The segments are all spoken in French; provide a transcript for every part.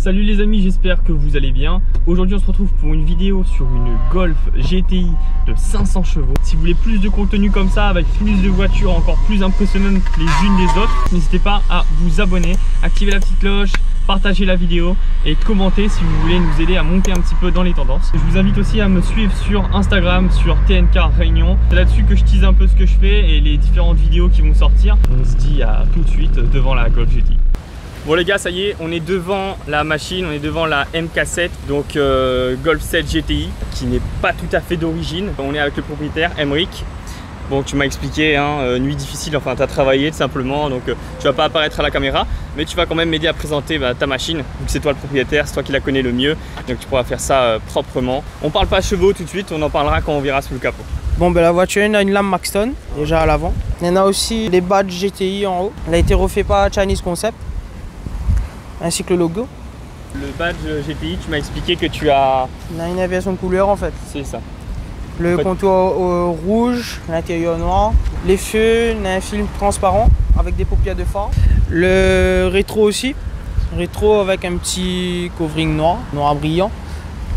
Salut les amis, j'espère que vous allez bien. Aujourd'hui on se retrouve pour une vidéo sur une Golf GTI de 500 chevaux. Si vous voulez plus de contenu comme ça, avec plus de voitures encore plus impressionnantes les unes des autres, n'hésitez pas à vous abonner, activer la petite cloche, partager la vidéo et commenter si vous voulez nous aider à monter un petit peu dans les tendances. Je vous invite aussi à me suivre sur Instagram, sur TNK Réunion. C'est là-dessus que je tease un peu ce que je fais et les différentes vidéos qui vont sortir. On se dit à tout de suite devant la Golf GTI. Bon les gars, ça y est, on est devant la machine, on est devant la MK7, donc Golf 7 GTI, qui n'est pas tout à fait d'origine. On est avec le propriétaire, Emric. Bon, tu m'as expliqué, hein, nuit difficile, enfin tu as travaillé tout simplement, donc tu vas pas apparaître à la caméra, mais tu vas quand même m'aider à présenter ta machine, vu que c'est toi le propriétaire, c'est toi qui la connais le mieux, donc tu pourras faire ça proprement. On parle pas chevaux tout de suite, on en parlera quand on verra sous le capot. Bon, ben la voiture a une lame Maxton, déjà à l'avant. Il y en a aussi les badges GTI en haut. Elle a été refait par Chinese Concept, ainsi que le logo. Le badge GTI, tu m'as expliqué que tu as... Il a une inversion de couleur en fait. C'est ça. Le contour rouge, l'intérieur noir. Les feux, il y a un film transparent avec des paupières de phare. Le rétro aussi. Rétro avec un petit covering noir brillant.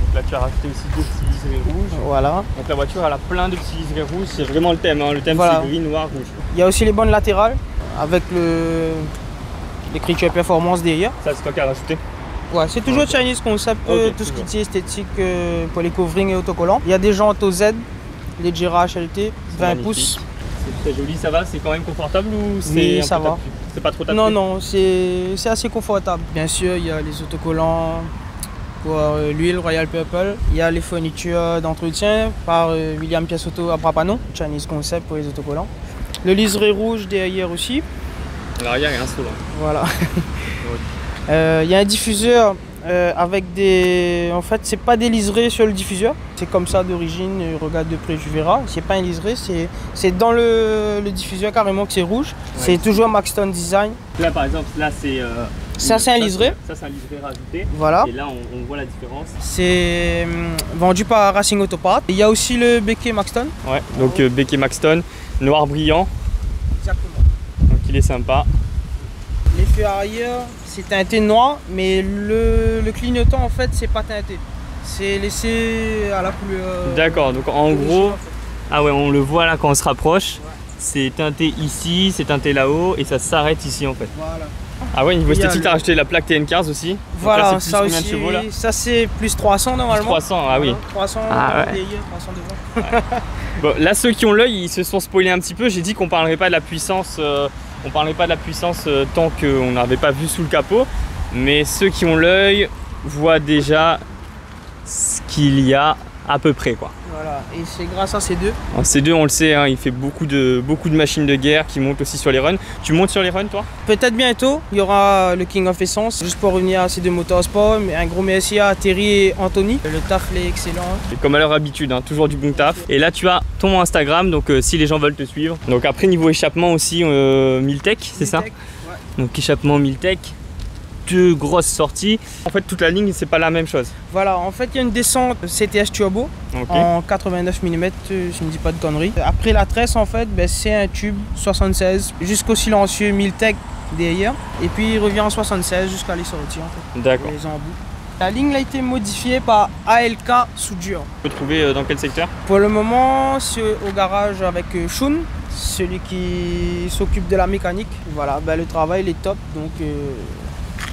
Donc là tu as rajouté aussi deux petits liserés rouges. Voilà. Donc la voiture elle a plein de petits liserés rouges, c'est vraiment le thème, hein. Le thème voilà. C'est gris, noir, rouge. Il y a aussi les bandes latérales avec l'écriture performance derrière. Ça c'est toi qui as rajouté? Ouais, c'est toujours Chinese Concept, tout ce qui est esthétique pour les coverings et autocollants. Il y a des jantes au Z, les Jera HLT, 20 pouces. C'est très joli, ça va? C'est quand même confortable ou c'est oui, ça va. C'est pas trop tapé? Non, non, c'est assez confortable. Bien sûr, il y a les autocollants pour l'huile Royal Purple. Il y a les fournitures d'entretien par William Piassotto à Brapano, Chinese Concept pour les autocollants. Le liseré rouge derrière aussi. L'arrière est un solo. Voilà. Il y a un diffuseur avec des... En fait, c'est pas des liserés sur le diffuseur. C'est comme ça d'origine, regarde de près, tu verras. C'est pas un liseré, c'est dans le diffuseur carrément que c'est rouge. Ouais. C'est toujours Maxton Design. Là, par exemple, là c'est... ça, c'est un liseré. Ça, c'est un liseré rajouté. Voilà. Et là, on voit la différence. C'est vendu par Racing Autopart. Il y a aussi le béquet Maxton. Ouais, donc béquet Maxton, noir brillant. Exactement. Donc il est sympa. Les feux arrière, c'est teinté noir, mais le clignotant en fait c'est pas teinté. C'est laissé à la couleur. D'accord, donc en gros, en fait. Ah ouais, on le voit là quand on se rapproche. Ouais. C'est teinté ici, c'est teinté là-haut et ça s'arrête ici en fait. Voilà. Ah ouais, niveau esthétique, t'as rajouté la plaque TN Cars aussi. Voilà, là, ça aussi. Chevaux, là ça c'est plus 300 normalement. Plus 300, ah oui. 300 ouais. derrière, 300 devant. Ouais. Bon, là ceux qui ont l'œil, ils se sont spoilés un petit peu. J'ai dit qu'on parlerait pas de la puissance. On parlait pas de la puissance tant qu'on n'avait pas vu sous le capot, mais ceux qui ont l'œil voient déjà ce qu'il y a à peu près quoi. Voilà, et c'est grâce à ces deux. Alors, ces deux, on le sait, hein, il fait beaucoup de machines de guerre qui montent aussi sur les runs. Tu montes sur les runs toi? Peut-être bientôt, il y aura le King of Essence, juste pour revenir à ces deux motorsports, mais un gros merci à Thierry et Anthony. Le taf est excellent. Et comme à leur habitude, hein, toujours du bon taf. Et là tu as ton Instagram, donc si les gens veulent te suivre. Donc après niveau échappement aussi, Miltech, c'est ça? Ouais. Donc échappement Miltech. Deux grosses sorties. En fait toute la ligne c'est pas la même chose. Voilà, en fait il y a une descente CTS Turbo en 89 mm, je ne dis pas de conneries. Après la tresse en fait c'est un tube 76 jusqu'au silencieux Miltech derrière et puis il revient en 76 jusqu'à les sorties en fait. D'accord. Les embouts. La ligne a été modifiée par ALK Soudure. On peut trouver dans quel secteur? Pour le moment c'est au garage avec Shun, celui qui s'occupe de la mécanique. Voilà, le travail il est top donc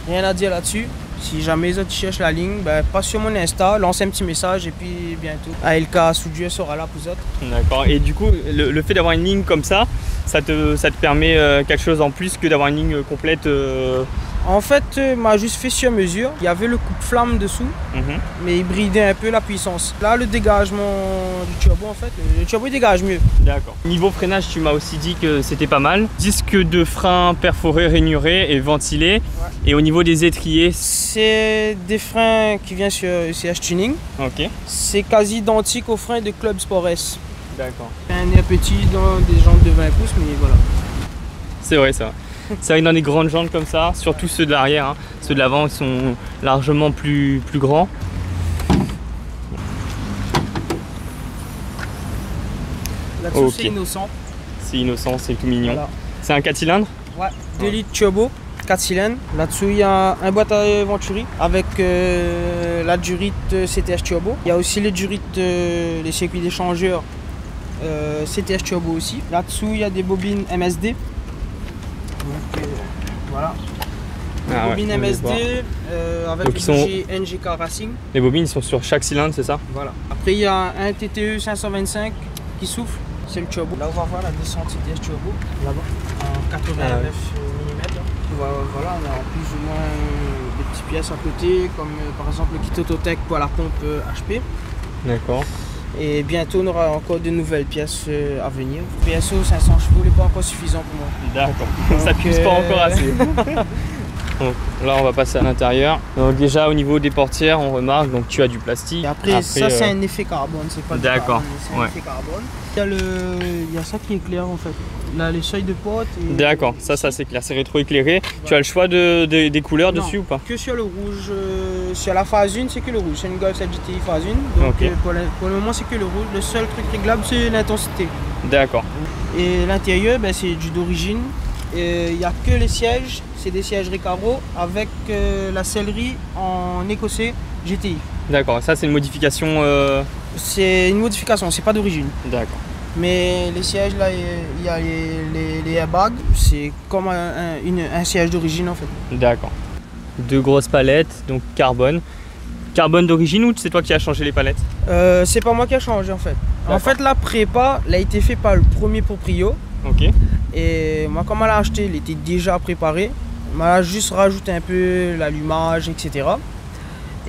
rien à dire là-dessus. Si jamais les autres cherchent la ligne, passe sur mon Insta, lance un petit message et puis bientôt ALK Soudure sera là pour vous autres. D'accord. Et du coup, le fait d'avoir une ligne comme ça te permet quelque chose en plus que d'avoir une ligne complète En fait, m'a juste fait sur mesure. Il y avait le coupe-flamme dessous, mais il bridait un peu la puissance. Là, le dégagement du turbo, en fait, le turbo il dégage mieux. D'accord. Niveau freinage, tu m'as aussi dit que c'était pas mal. Disque de frein perforé, rainuré et ventilé. Ouais. Et au niveau des étriers, c'est des freins qui viennent sur ECH Tuning. Ok. C'est quasi identique aux freins de Club Sport S. D'accord. Un air petit dans des jantes de 20 pouces, mais voilà. C'est vrai ça. C'est vrai que dans des grandes jantes comme ça, surtout ceux de l'arrière, hein, ceux de l'avant sont largement plus grands. Là-dessous c'est innocent. C'est innocent, c'est tout mignon. Voilà. C'est un 4 cylindres? Ouais, 2 litres turbo, 4 cylindres. Là-dessous, il y a un boîte à Venturi avec la durite CTH Turbo. Il y a aussi les durites, les circuits d'échangeur CTH Turbo aussi. Là-dessous, il y a des bobines MSD. Donc voilà. Bobines MSD avec donc le boucher NGK Racing. Les bobines sont sur chaque cylindre, c'est ça? Voilà. Après, il y a un TTE 525 qui souffle. C'est le turbo. Là, on va voir la descente CTH Turbo, là-bas, en 89 mm. Voilà, on a plus ou moins des petites pièces à côté, comme par exemple le kit Autotech pour la pompe HP. D'accord. Et bientôt, on aura encore de nouvelles pièces à venir. PSO 500 chevaux n'est pas encore suffisant pour moi. D'accord. Ça pousse pas encore assez. Donc, là, on va passer à l'intérieur. Donc déjà, au niveau des portières, on remarque donc tu as du plastique. Et après ça, c'est un effet carbone, c'est pas du d'accord. C'est un effet carbone. Il y a ça qui est clair en fait. Là, les seuils de porte. D'accord, ça c'est clair, c'est rétroéclairé. Ouais. Tu as le choix des couleurs dessus ou pas? Que sur le rouge. Sur la phase 1, c'est que le rouge. C'est une Golf 7 GTI phase 1. Donc okay. Pour le moment, c'est que le rouge. Le seul truc réglable, c'est l'intensité. D'accord. Et l'intérieur, ben, c'est d'origine. Il n'y a que les sièges, c'est des sièges Recaro avec la sellerie en écossais GTI. D'accord, ça c'est une modification. C'est une modification, c'est pas d'origine. D'accord. Mais les sièges là, il y a les airbags, c'est comme un siège d'origine en fait. D'accord. Deux grosses palettes, donc carbone. Carbone d'origine ou c'est toi qui as changé les palettes? C'est pas moi qui a changé en fait. En fait la prépa, elle a été faite par le premier proprio. Ok. Et moi, comme elle a acheté, il était déjà préparé. Elle m'a juste rajouté un peu l'allumage, etc.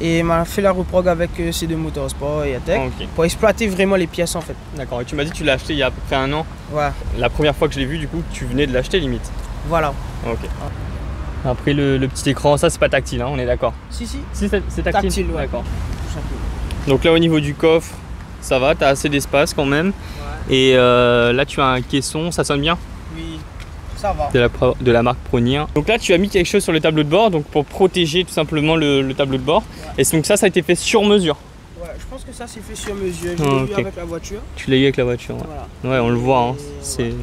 Et elle m'a fait la reprog avec ces deux moteurs sport et Atec pour exploiter vraiment les pièces en fait. D'accord, et tu m'as dit que tu l'as acheté il y a à peu près 1 an. Ouais. La première fois que je l'ai vu, du coup, tu venais de l'acheter limite. Voilà. Ok. Après le petit écran, ça c'est pas tactile, hein, on est d'accord? Si, c'est tactile. Tactile, ouais. D'accord. Donc là au niveau du coffre, ça va, tu as assez d'espace quand même. Ouais. Et là tu as un caisson, ça sonne bien? Oui, ça va. De la marque Pronier. Donc là tu as mis quelque chose sur le tableau de bord donc pour protéger tout simplement le tableau de bord. Ouais. Et donc ça a été fait sur mesure? Ouais, je pense que ça c'est fait sur mesure. Je l'ai eu avec la voiture. Tu l'as eu avec la voiture, ouais. Voilà. Ouais, on le voit, hein. C'est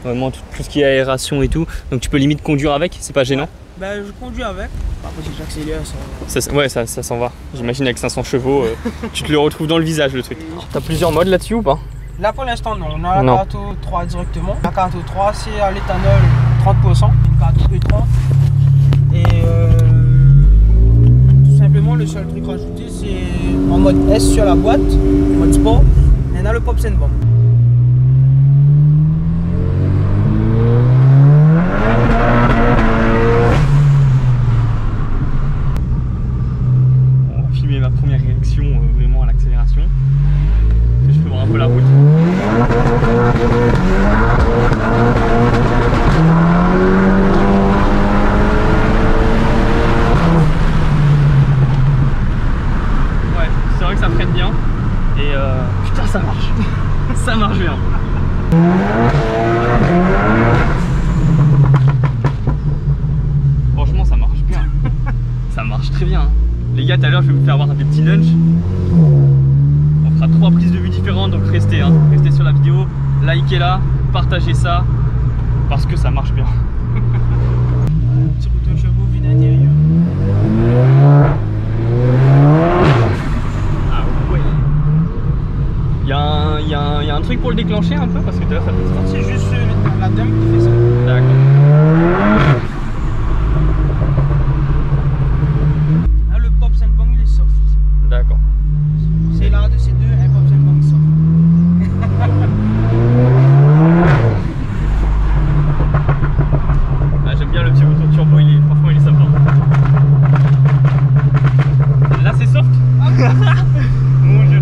vraiment tout ce qui est aération et tout. Donc tu peux limite conduire avec, c'est pas gênant? Ben, je conduis avec. Après, si j'accélère, ça s'en va. J'imagine avec 500 chevaux, tu te le retrouves dans le visage le truc. T'as plusieurs modes là-dessus ou pas? Là pour l'instant non, on a la Kato 3 directement. La Kato 3 c'est à l'éthanol 30%, une Kato E30. Et tout simplement le seul truc rajouté c'est en mode S sur la boîte, mode sport, et on a le Pops & Bomb. Ma première réaction vraiment à l'accélération. Je peux voir un peu la route. Ouais, c'est vrai que ça freine bien. Et putain, ça marche. Ça marche bien. Franchement, ça marche bien. Ça marche très bien. Les gars, tout à l'heure, je vais vous faire voir des petits lunchs. On fera 3 prises de vue différentes, donc restez, hein. Restez sur la vidéo, likez-la, partagez ça, parce que ça marche bien. Petit bouton chevaux vide intérieur. Ah ouais. Il y a un truc pour le déclencher un peu, parce que tout à l'heure, ça fait ça. C'est juste la dame qui fait ça. D'accord. D'accord. C'est l'un de ces deux, un Pops & Bomb soft. Ah, j'aime bien le petit moteur turbo, franchement il est sympa. Là c'est soft. Mon Dieu.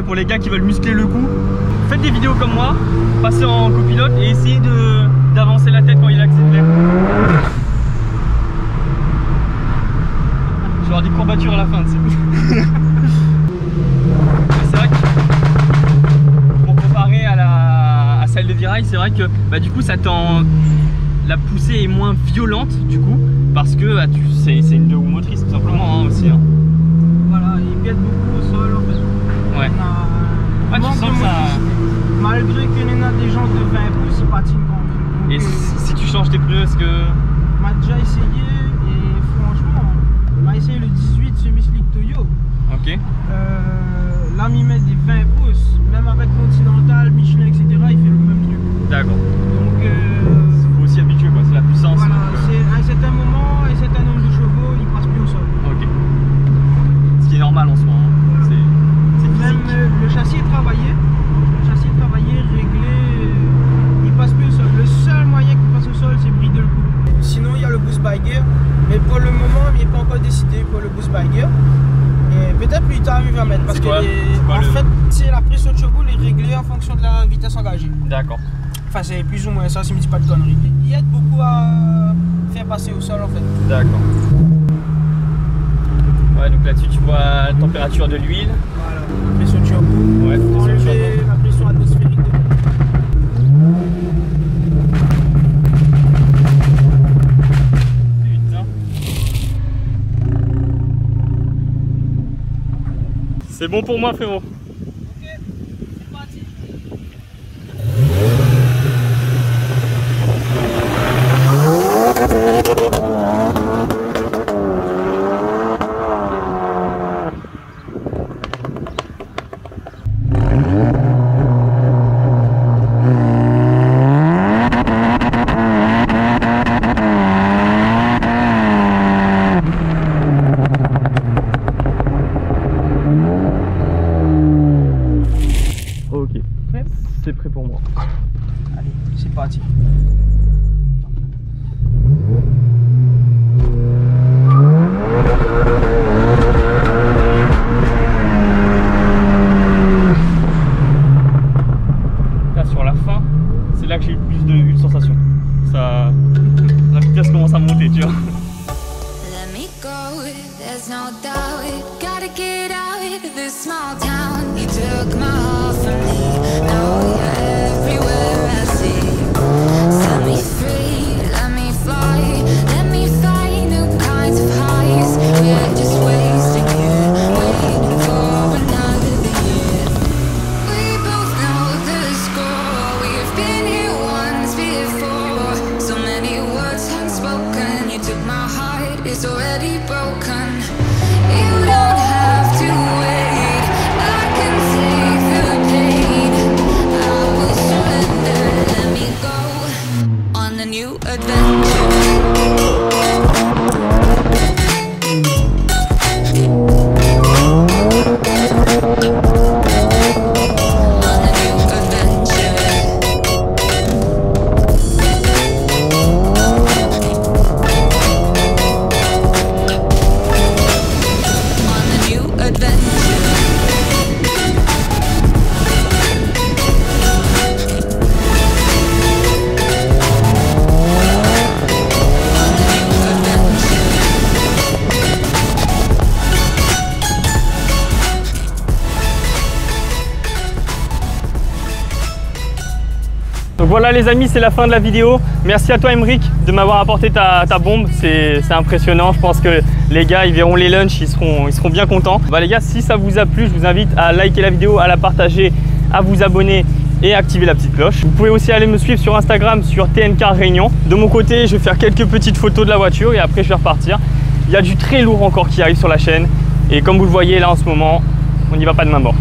Pour les gars qui veulent muscler le cou, faites des vidéos comme moi, passez en copilote et essayez d'avancer la tête quand il accélère. Je vais avoir des courbatures à la fin. C'est vrai que pour comparer à celle de virage, c'est vrai que bah, du coup ça tend. la poussée est moins violente du coup, parce que bah, c'est une 2 roues motrices tout simplement hein, aussi. Hein. Voilà, il piète beaucoup au sol en fait. Ouais. On a tu sens que ça... Malgré que les a des jantes de 20 pouces, il patine quand même. Et si tu changes tes pneus, est-ce que... On m'a déjà essayé et franchement, on m'a essayé le 18 semi-slick Toyo. Ok. Là, il met des 20 pouces, même avec Continental, Michelin, etc., il fait le même truc. D'accord. Donc, faut aussi habituer quoi, c'est la puissance. Voilà, c'est à un certain moment, un certain nombre de chevaux, il passe plus au sol. Ok. Ce qui est normal en soi. Hein. C'est même le châssis est travaillé. Réglé, il passe plus au sol. Le seul moyen qu'il passe au sol, c'est brider le coup. Sinon, il y a le boost by gear, mais pour le moment, il n'est pas encore décidé pour le boost by gear. Et peut-être plus tard, il va mettre. Parce que en fait, c'est la pression de chevaux est réglée en fonction de la vitesse engagée. D'accord. Enfin, c'est plus ou moins ça, si je ne me dis pas de conneries. Il aide beaucoup à faire passer au sol en fait. D'accord. Ouais, donc là-dessus, tu vois la température de l'huile. Voilà, la pression de turbo. Ouais, pour enlever la pression atmosphérique de l'eau. C'est bon pour moi, frérot. Ok, c'est parti. C'est prêt pour moi. Allez, c'est parti. Là, sur la fin, c'est là que j'ai eu plus de sensation. Ça, la vitesse commence à monter, tu vois. Let me go, there's no doubt. Gotta get out of this small town. You took my heart from me. Now you're everywhere I see. Set me free, let me fly. Let me find new kinds of highs. We're just wasting here, waiting for another year. We both know the score. We've been here once before. So many words unspoken. You took my heart, it's already broken. You don't have to wait. I can take the pain. I will surrender. Let me go on a new adventure. Donc voilà les amis, c'est la fin de la vidéo. Merci à toi Aymeric de m'avoir apporté ta bombe, c'est impressionnant. Je pense que les gars ils verront les lunchs, ils seront bien contents. Bah les gars, si ça vous a plu, je vous invite à liker la vidéo, à la partager, à vous abonner et activer la petite cloche. Vous pouvez aussi aller me suivre sur Instagram sur TNK Réunion. De mon côté, je vais faire quelques petites photos de la voiture et après je vais repartir. Il y a du très lourd encore qui arrive sur la chaîne et comme vous le voyez là en ce moment, on n'y va pas de main morte.